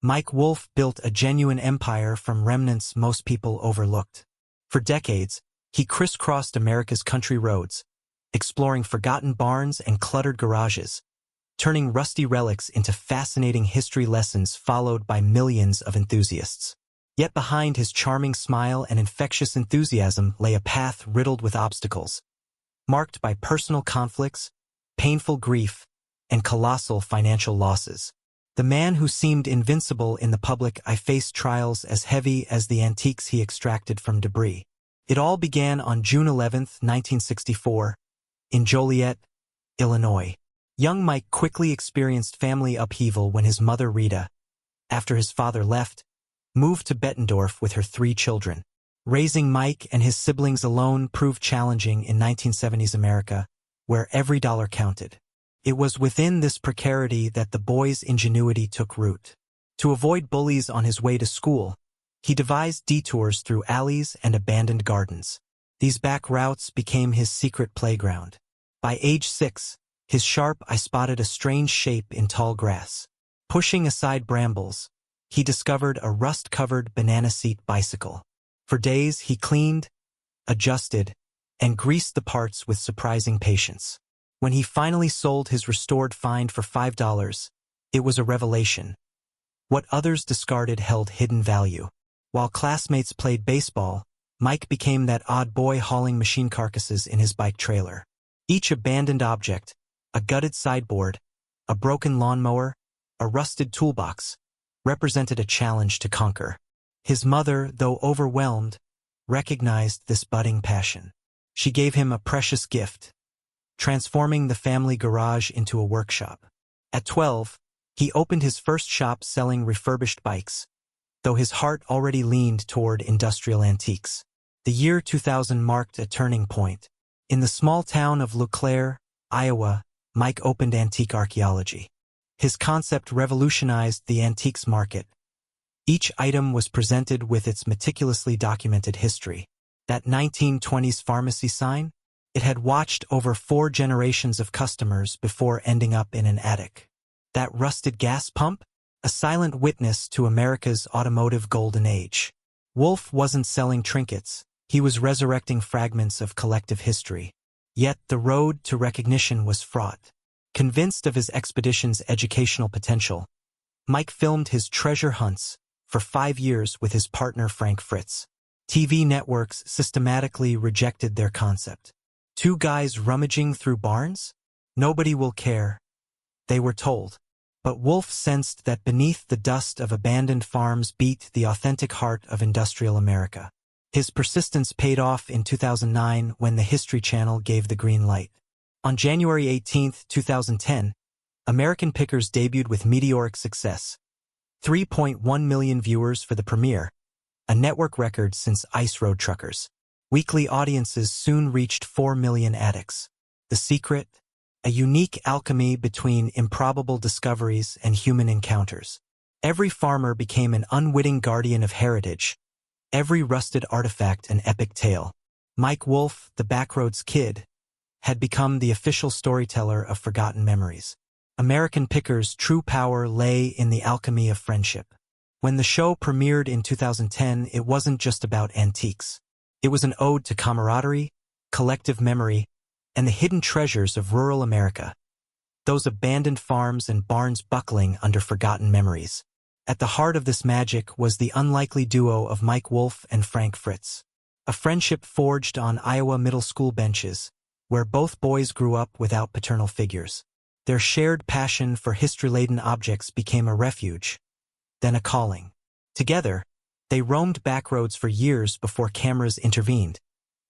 Mike Wolfe built a genuine empire from remnants most people overlooked. For decades, he crisscrossed America's country roads, exploring forgotten barns and cluttered garages, turning rusty relics into fascinating history lessons followed by millions of enthusiasts. Yet behind his charming smile and infectious enthusiasm lay a path riddled with obstacles, marked by personal conflicts, painful grief, and colossal financial losses. The man who seemed invincible in the public eye faced trials as heavy as the antiques he extracted from debris. It all began on June 11, 1964, in Joliet, Illinois. Young Mike quickly experienced family upheaval when his mother Rita, after his father left, moved to Bettendorf with her 3 children. Raising Mike and his siblings alone proved challenging in 1970s America, where every dollar counted. It was within this precarity that the boy's ingenuity took root. To avoid bullies on his way to school, he devised detours through alleys and abandoned gardens. These back routes became his secret playground. By age 6, his sharp eye spotted a strange shape in tall grass. Pushing aside brambles, he discovered a rust-covered banana seat bicycle. For days, he cleaned, adjusted, and greased the parts with surprising patience. When he finally sold his restored find for $5, it was a revelation. What others discarded held hidden value. While classmates played baseball, Mike became that odd boy hauling machine carcasses in his bike trailer. Each abandoned object, a gutted sideboard, a broken lawnmower, a rusted toolbox, represented a challenge to conquer. His mother, though overwhelmed, recognized this budding passion. She gave him a precious gift, transforming the family garage into a workshop. At 12, he opened his first shop selling refurbished bikes, though his heart already leaned toward industrial antiques. The year 2000 marked a turning point. In the small town of LeClaire, Iowa, Mike opened antique archaeology. His concept revolutionized the antiques market. Each item was presented with its meticulously documented history. That 1920s pharmacy sign? It had watched over 4 generations of customers before ending up in an attic. That rusted gas pump? A silent witness to America's automotive golden age. Wolfe wasn't selling trinkets. He was resurrecting fragments of collective history. Yet the road to recognition was fraught. Convinced of his expedition's educational potential, Mike filmed his treasure hunts for 5 years with his partner Frank Fritz. TV networks systematically rejected their concept. 2 guys rummaging through barns? Nobody will care, they were told. But Wolfe sensed that beneath the dust of abandoned farms beat the authentic heart of industrial America. His persistence paid off in 2009 when the History Channel gave the green light. On January 18, 2010, American Pickers debuted with meteoric success. 3.1 million viewers for the premiere, a network record since Ice Road Truckers. Weekly audiences soon reached 4 million addicts. The secret? A unique alchemy between improbable discoveries and human encounters. Every farmer became an unwitting guardian of heritage, every rusted artifact an epic tale. Mike Wolfe, the Backroads Kid, had become the official storyteller of forgotten memories. American Pickers' true power lay in the alchemy of friendship. When the show premiered in 2010, it wasn't just about antiques. It was an ode to camaraderie, collective memory, and the hidden treasures of rural America. Those abandoned farms and barns buckling under forgotten memories. At the heart of this magic was the unlikely duo of Mike Wolfe and Frank Fritz. A friendship forged on Iowa middle school benches, where both boys grew up without paternal figures. Their shared passion for history-laden objects became a refuge, then a calling. Together, they roamed backroads for years before cameras intervened,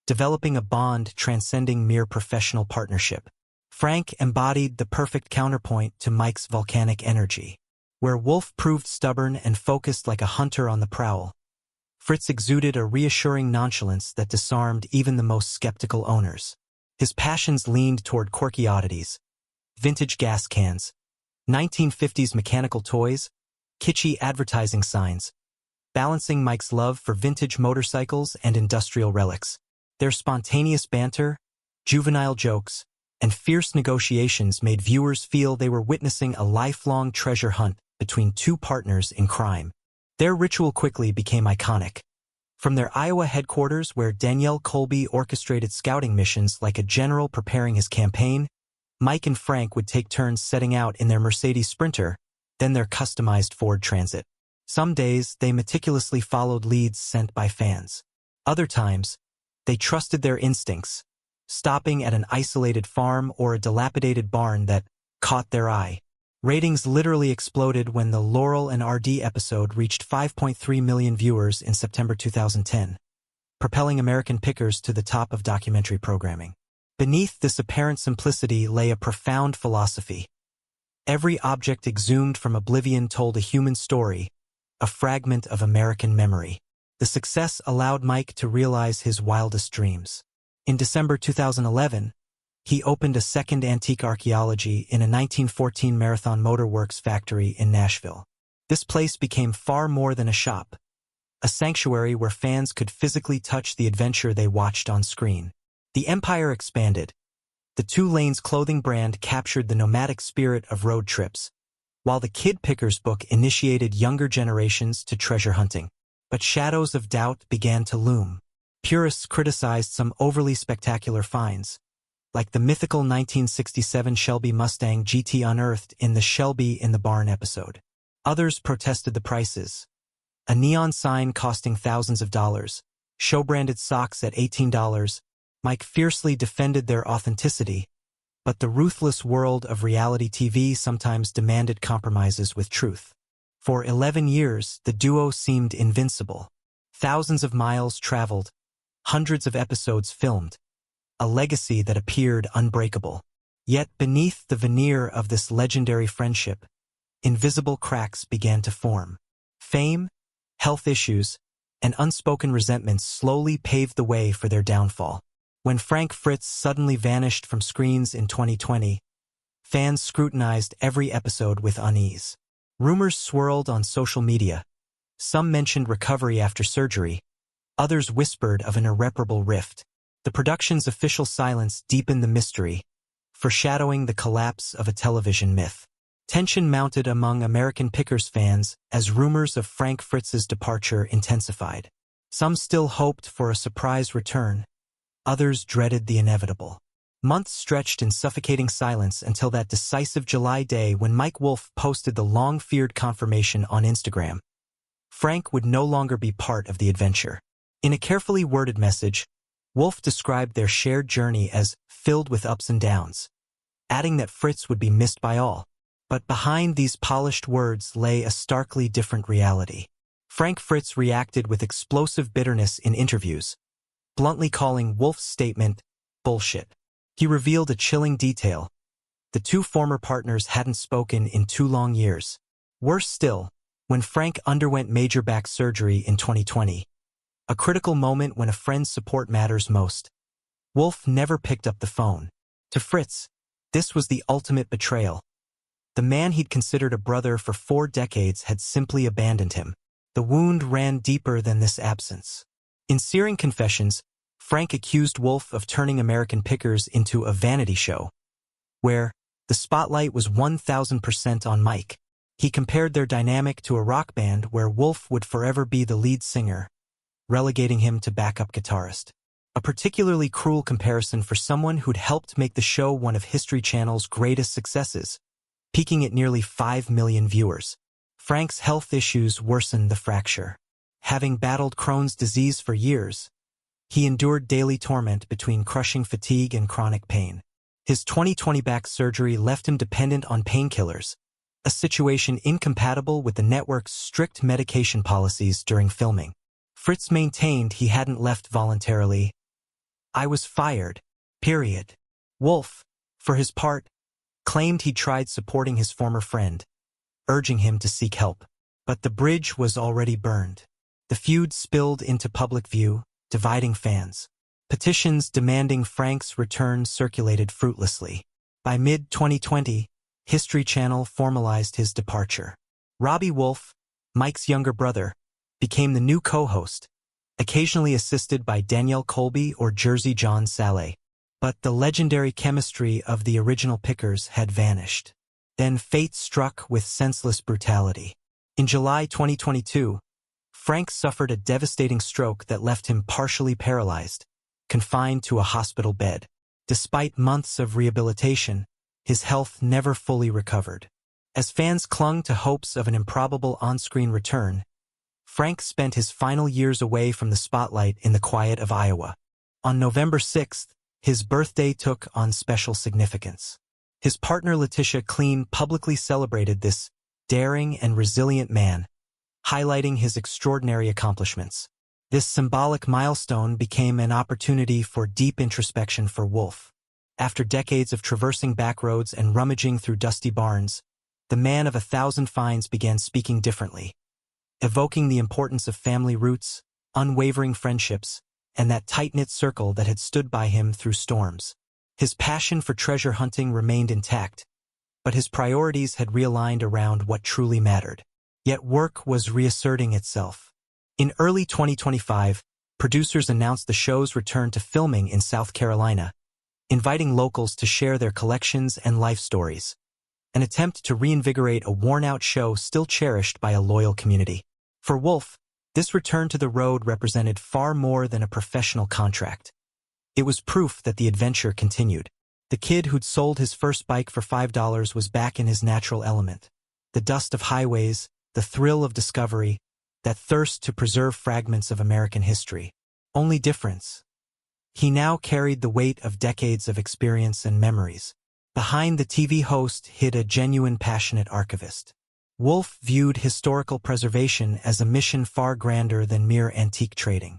developing a bond transcending mere professional partnership. Frank embodied the perfect counterpoint to Mike's volcanic energy. Where Wolfe proved stubborn and focused like a hunter on the prowl, Fritz exuded a reassuring nonchalance that disarmed even the most skeptical owners. His passions leaned toward quirky oddities, vintage gas cans, 1950s mechanical toys, kitschy advertising signs, balancing Mike's love for vintage motorcycles and industrial relics. Their spontaneous banter, juvenile jokes, and fierce negotiations made viewers feel they were witnessing a lifelong treasure hunt between two partners in crime. Their ritual quickly became iconic. From their Iowa headquarters, where Danielle Colby orchestrated scouting missions like a general preparing his campaign, Mike and Frank would take turns setting out in their Mercedes Sprinter, then their customized Ford Transit. Some days, they meticulously followed leads sent by fans. Other times, they trusted their instincts, stopping at an isolated farm or a dilapidated barn that caught their eye. Ratings literally exploded when the Laurel and RD episode reached 5.3 million viewers in September 2010, propelling American Pickers to the top of documentary programming. Beneath this apparent simplicity lay a profound philosophy. Every object exhumed from oblivion told a human story, a fragment of American memory. The success allowed Mike to realize his wildest dreams. In December 2011, he opened a second antique archaeology in a 1914 Marathon Motor Works factory in Nashville. This place became far more than a shop, a sanctuary where fans could physically touch the adventure they watched on screen. The empire expanded. The Two Lanes clothing brand captured the nomadic spirit of road trips, while the Kid Pickers book initiated younger generations to treasure hunting. But shadows of doubt began to loom. Purists criticized some overly spectacular finds, like the mythical 1967 Shelby Mustang GT unearthed in the Shelby in the Barn episode. Others protested the prices. A neon sign costing thousands of dollars, show-branded socks at $18. Mike fiercely defended their authenticity, but the ruthless world of reality TV sometimes demanded compromises with truth. For 11 years, the duo seemed invincible. Thousands of miles traveled, hundreds of episodes filmed, a legacy that appeared unbreakable. Yet beneath the veneer of this legendary friendship, invisible cracks began to form. Fame, health issues, and unspoken resentments slowly paved the way for their downfall. When Frank Fritz suddenly vanished from screens in 2020, fans scrutinized every episode with unease. Rumors swirled on social media. Some mentioned recovery after surgery. Others whispered of an irreparable rift. The production's official silence deepened the mystery, foreshadowing the collapse of a television myth. Tension mounted among American Pickers fans as rumors of Frank Fritz's departure intensified. Some still hoped for a surprise return. Others dreaded the inevitable. Months stretched in suffocating silence until that decisive July day when Mike Wolfe posted the long-feared confirmation on Instagram. Frank would no longer be part of the adventure. In a carefully worded message, Wolfe described their shared journey as filled with ups and downs, adding that Fritz would be missed by all. But behind these polished words lay a starkly different reality. Frank Fritz reacted with explosive bitterness in interviews, bluntly calling Wolfe's statement bullshit. He revealed a chilling detail. The two former partners hadn't spoken in 2 long years. Worse still, when Frank underwent major back surgery in 2020, a critical moment when a friend's support matters most, Wolfe never picked up the phone. To Fritz, this was the ultimate betrayal. The man he'd considered a brother for 4 decades had simply abandoned him. The wound ran deeper than this absence. In searing confessions, Frank accused Wolfe of turning American Pickers into a vanity show, where the spotlight was 1000% on Mike. He compared their dynamic to a rock band where Wolfe would forever be the lead singer, relegating him to backup guitarist. A particularly cruel comparison for someone who'd helped make the show one of History Channel's greatest successes, peaking at nearly 5 million viewers. Frank's health issues worsened the fracture. Having battled Crohn's disease for years, he endured daily torment between crushing fatigue and chronic pain. His 2020 back surgery left him dependent on painkillers, a situation incompatible with the network's strict medication policies during filming. Fritz maintained he hadn't left voluntarily. "I was fired. Period." Wolfe, for his part, claimed he tried supporting his former friend, urging him to seek help. But the bridge was already burned. The feud spilled into public view, dividing fans. Petitions demanding Frank's return circulated fruitlessly. By mid-2020, History Channel formalized his departure. Robbie Wolfe, Mike's younger brother, became the new co-host, occasionally assisted by Danielle Colby or Jersey John Saleh. But the legendary chemistry of the original Pickers had vanished. Then fate struck with senseless brutality. In July 2022, Frank suffered a devastating stroke that left him partially paralyzed, confined to a hospital bed. Despite months of rehabilitation, his health never fully recovered. As fans clung to hopes of an improbable on-screen return, Frank spent his final years away from the spotlight in the quiet of Iowa. On November 6th, his birthday took on special significance. His partner Letitia Clean publicly celebrated this daring and resilient man, highlighting his extraordinary accomplishments. This symbolic milestone became an opportunity for deep introspection for Wolfe. After decades of traversing back roads and rummaging through dusty barns, the man of 1,000 finds began speaking differently, evoking the importance of family roots, unwavering friendships, and that tight-knit circle that had stood by him through storms. His passion for treasure hunting remained intact, but his priorities had realigned around what truly mattered. Yet work was reasserting itself. In early 2025, producers announced the show's return to filming in South Carolina, inviting locals to share their collections and life stories, an attempt to reinvigorate a worn-out show still cherished by a loyal community. For Wolfe, this return to the road represented far more than a professional contract. It was proof that the adventure continued. The kid who'd sold his first bike for $5 was back in his natural element. The dust of highways, the thrill of discovery, that thirst to preserve fragments of American history. Only difference: he now carried the weight of decades of experience and memories. Behind the TV host hid a genuine passionate archivist. Wolfe viewed historical preservation as a mission far grander than mere antique trading.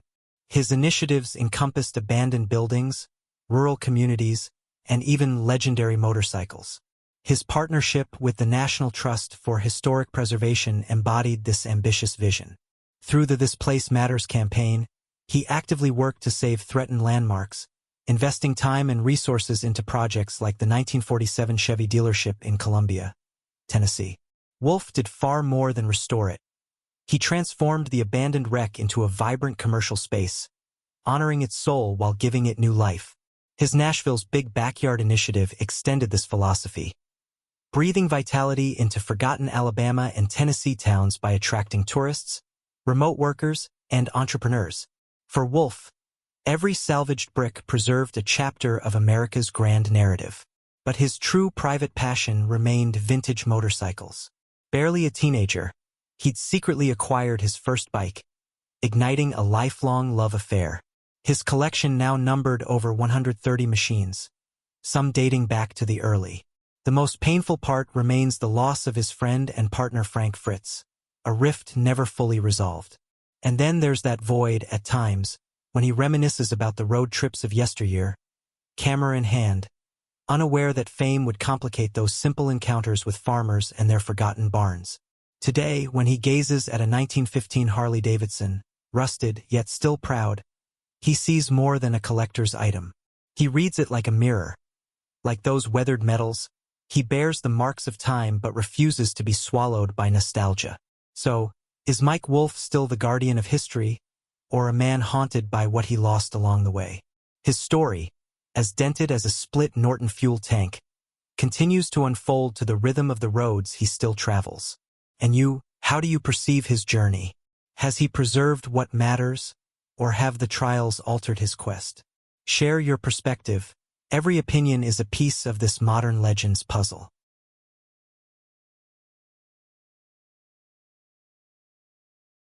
His initiatives encompassed abandoned buildings, rural communities, and even legendary motorcycles. His partnership with the National Trust for Historic Preservation embodied this ambitious vision. Through the This Place Matters campaign, he actively worked to save threatened landmarks, investing time and resources into projects like the 1947 Chevy dealership in Columbia, Tennessee. Wolfe did far more than restore it. He transformed the abandoned wreck into a vibrant commercial space, honoring its soul while giving it new life. His Nashville's Big Backyard initiative extended this philosophy, breathing vitality into forgotten Alabama and Tennessee towns by attracting tourists, remote workers, and entrepreneurs. For Wolfe, every salvaged brick preserved a chapter of America's grand narrative. But his true private passion remained vintage motorcycles. Barely a teenager, he'd secretly acquired his first bike, igniting a lifelong love affair. His collection now numbered over 130 machines, some dating back to the early. The most painful part remains the loss of his friend and partner Frank Fritz, a rift never fully resolved. And then there's that void at times, when he reminisces about the road trips of yesteryear, camera in hand, unaware that fame would complicate those simple encounters with farmers and their forgotten barns. Today, when he gazes at a 1915 Harley-Davidson, rusted yet still proud, he sees more than a collector's item. He reads it like a mirror. Like those weathered metals, he bears the marks of time but refuses to be swallowed by nostalgia. So, is Mike Wolfe still the guardian of history, or a man haunted by what he lost along the way? His story, as dented as a split Norton fuel tank, continues to unfold to the rhythm of the roads he still travels. And you, how do you perceive his journey? Has he preserved what matters, or have the trials altered his quest? Share your perspective. Every opinion is a piece of this modern legend's puzzle.